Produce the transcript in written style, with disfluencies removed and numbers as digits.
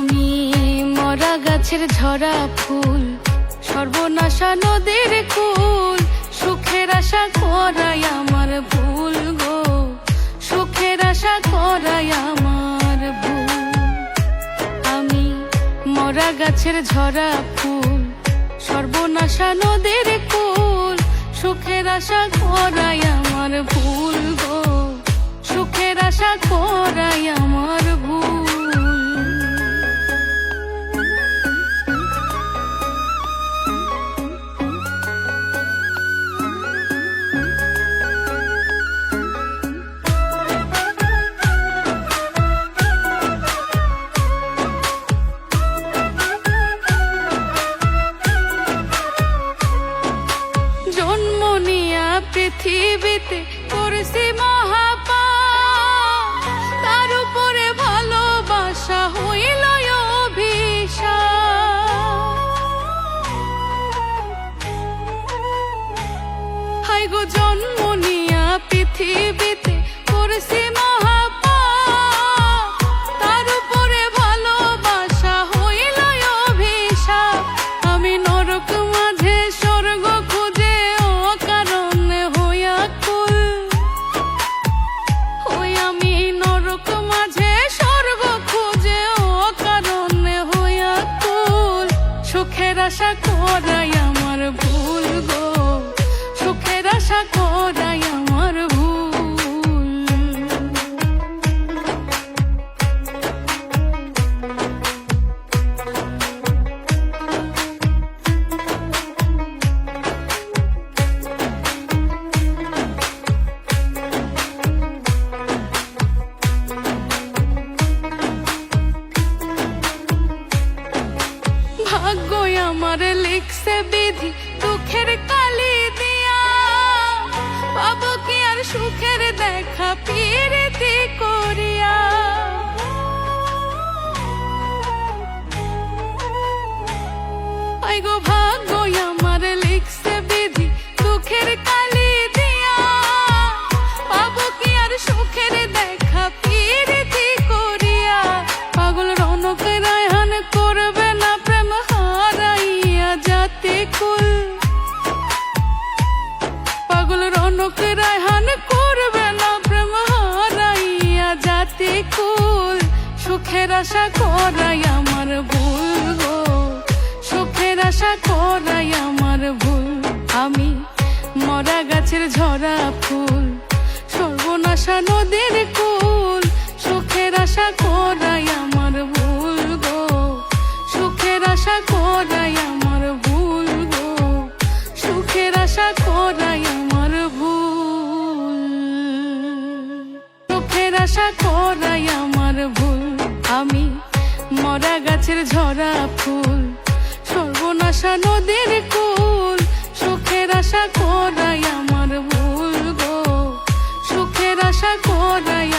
আমি মরা গাছের ঝরা ফুল, সর্বনাশা নদীর কুল, সুখের আশা করাই আমার ভুল গো, সুখের আশা করাই আমার ভুল। আমি মরা গাছের ঝরা ফুল, সর্বনাশা নদীর কুল, সুখের আশা করাই আমার ভুল গো, সুখের আশা করাই আমার ভুল। জন্ম নিয়া পৃথিবীতে করেছি মহাপাপ, তার উপরে ভালোবাসা হইল অভিশাপ। হাই গো জন্ম নিয়া পৃথিবীতে করেছি মহাপাপ, তার উপরে ভালোবাসা হইল অভিশাপ। আমি নরক মাঝে স্বর্গ খুঁজে অকারণে হইয়া কুল, ওই আমি নরক মাঝে স্বর্গ খুঁজে অকারণে হইয়া কুল। সুখের আশা করাই আমার ভুল গো, সুখের আশা করাই আমার ভুল। ভাগ্যই আমার লিখছে বিধি দুঃখের কালি দিয়া, পাবো কি আর সুখের দেখা পিরিতি করিয়া। আই গো ভাগ্যই আমার লিখছে বিধি দুঃখের কালি দিয়া, পাবো কি আর সুখের দেখা পিরিতি করিয়া। পাগল রনক রায়হান করবে না প্রেম হারাইয়া জাতি কুল, পাগল রনক রায়হান করবে না প্রেম হারাইয়া জাতি কুল। সুখের আশা করাই আমার ভুল গো, সুখের আশা করাই আমার ভুল। আমি মরা গাছের ঝরা ফুল, সর্বনাশা নদীর কুল, সুখের আশা করাই আমার ভুল গো, সুখের আশা করাই আমার ভুল গো, সুখের আশা করাই আমার ভুল, সুখের আশা করাই আমার ভুল। আমি মরা গাছের ঝরা ফুল, সর্বনাশা নদীর কুল, সুখের আশা করাই আমার ভুল গো, সুখের আশা করাই